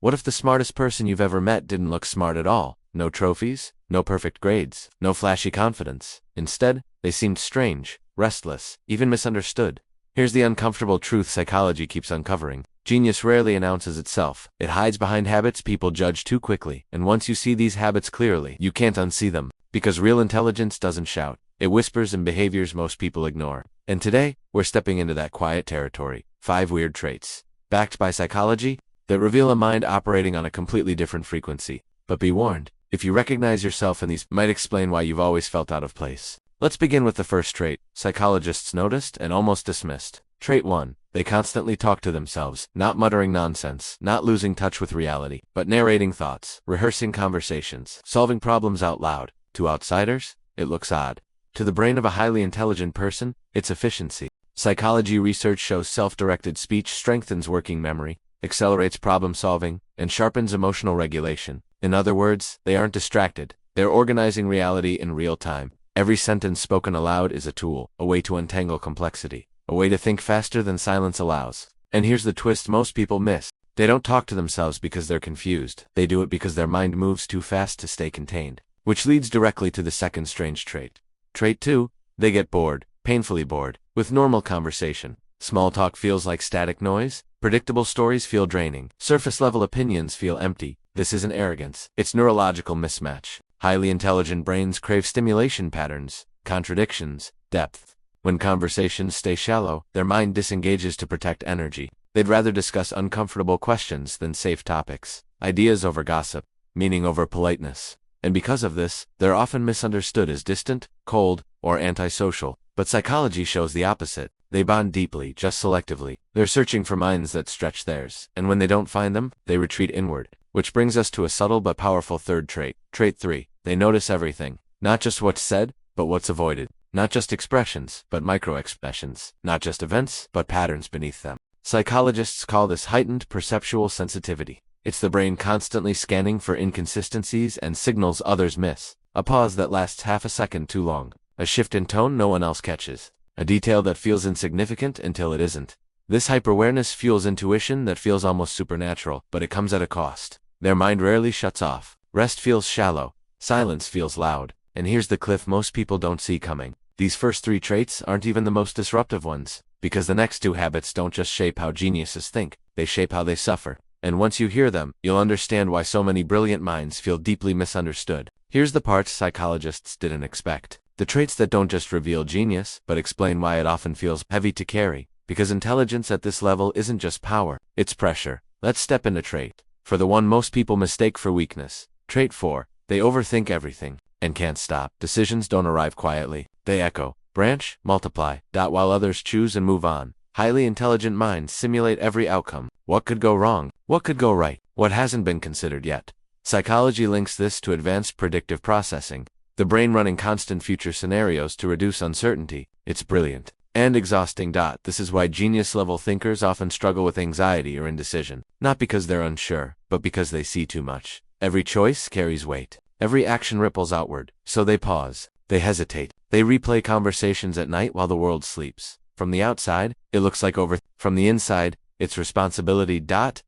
What if the smartest person you've ever met didn't look smart at all? No trophies, no perfect grades, no flashy confidence. Instead, they seemed strange, restless, even misunderstood. Here's the uncomfortable truth psychology keeps uncovering. Genius rarely announces itself. It hides behind habits people judge too quickly, and once you see these habits clearly, you can't unsee them. Because real intelligence doesn't shout. It whispers in behaviors most people ignore. And today, we're stepping into that quiet territory. 5 weird traits, backed by psychology, that reveal a mind operating on a completely different frequency. But be warned, if you recognize yourself in these, might explain why you've always felt out of place. Let's begin with the first trait, psychologists noticed and almost dismissed. Trait 1. They constantly talk to themselves, not muttering nonsense, not losing touch with reality, but narrating thoughts, rehearsing conversations, solving problems out loud. To outsiders, it looks odd. To the brain of a highly intelligent person, it's efficiency. Psychology research shows self-directed speech strengthens working memory, accelerates problem solving, and sharpens emotional regulation. In other words, they aren't distracted. They're organizing reality in real time. Every sentence spoken aloud is a tool, a way to untangle complexity, a way to think faster than silence allows. And here's the twist most people miss. They don't talk to themselves because they're confused. They do it because their mind moves too fast to stay contained. Which leads directly to the second strange trait. Trait 2. They get bored, painfully bored, with normal conversation. Small talk feels like static noise. Predictable stories feel draining. Surface-level opinions feel empty. This isn't arrogance. It's neurological mismatch. Highly intelligent brains crave stimulation patterns, contradictions, depth. When conversations stay shallow, their mind disengages to protect energy. They'd rather discuss uncomfortable questions than safe topics. Ideas over gossip, meaning over politeness. And because of this, they're often misunderstood as distant, cold, or antisocial. But psychology shows the opposite. They bond deeply, just selectively. They're searching for minds that stretch theirs, and when they don't find them, they retreat inward. Which brings us to a subtle but powerful third trait. Trait 3. They notice everything. Not just what's said, but what's avoided. Not just expressions, but micro-expressions. Not just events, but patterns beneath them. Psychologists call this heightened perceptual sensitivity. It's the brain constantly scanning for inconsistencies and signals others miss. A pause that lasts half a second too long. A shift in tone no one else catches. A detail that feels insignificant until it isn't. This hyper-awareness fuels intuition that feels almost supernatural, but it comes at a cost. Their mind rarely shuts off. Rest feels shallow. Silence feels loud. And here's the cliff most people don't see coming. These first 3 traits aren't even the most disruptive ones, because the next 2 habits don't just shape how geniuses think, they shape how they suffer. And once you hear them, you'll understand why so many brilliant minds feel deeply misunderstood. Here's the part psychologists didn't expect. The traits that don't just reveal genius, but explain why it often feels heavy to carry. Because intelligence at this level isn't just power, it's pressure. Let's step into trait. For the one most people mistake for weakness. Trait 4. They overthink everything, and can't stop. Decisions don't arrive quietly. They echo, branch, multiply, while others choose and move on. Highly intelligent minds simulate every outcome. What could go wrong? What could go right? What hasn't been considered yet? Psychology links this to advanced predictive processing. The brain running constant future scenarios to reduce uncertainty. It's brilliant. And exhausting. This is why genius-level thinkers often struggle with anxiety or indecision. Not because they're unsure, but because they see too much. Every choice carries weight. Every action ripples outward. So they pause. They hesitate. They replay conversations at night while the world sleeps. From the outside, it looks like From the inside, it's responsibility.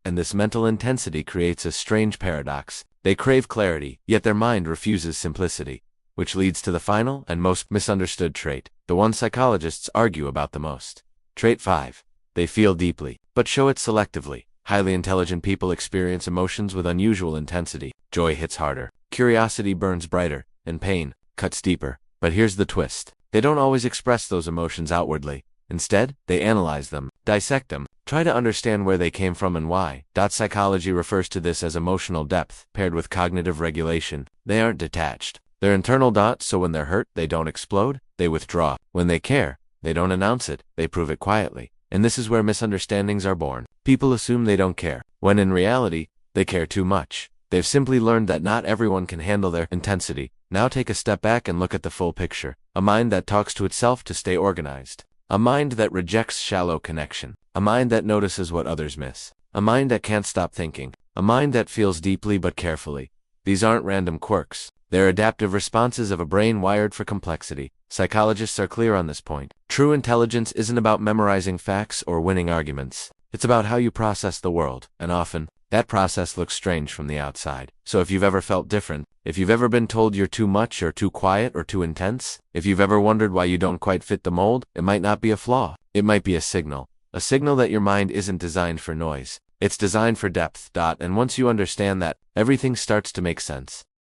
And this mental intensity creates a strange paradox. They crave clarity, yet their mind refuses simplicity. Which leads to the final and most misunderstood trait, the one psychologists argue about the most. Trait 5. They feel deeply, but show it selectively. Highly intelligent people experience emotions with unusual intensity. Joy hits harder, curiosity burns brighter, and pain cuts deeper. But here's the twist. They don't always express those emotions outwardly. Instead, they analyze them, dissect them, try to understand where they came from and why. Psychology refers to this as emotional depth, paired with cognitive regulation. They aren't detached. They're internal. So when they're hurt, they don't explode, they withdraw. When they care, they don't announce it, they prove it quietly. And this is where misunderstandings are born. People assume they don't care, when in reality, they care too much. They've simply learned that not everyone can handle their intensity. Now take a step back and look at the full picture. A mind that talks to itself to stay organized. A mind that rejects shallow connection. A mind that notices what others miss. A mind that can't stop thinking. A mind that feels deeply but carefully. These aren't random quirks. They're adaptive responses of a brain wired for complexity. Psychologists are clear on this point. True intelligence isn't about memorizing facts or winning arguments. It's about how you process the world, and often, That process looks strange from the outside. So if you've ever felt different, if you've ever been told you're too much or too quiet or too intense, if you've ever wondered why you don't quite fit the mold, it might not be a flaw. It might be a signal. A signal that your mind isn't designed for noise. It's designed for depth. And once you understand that, everything starts to make sense.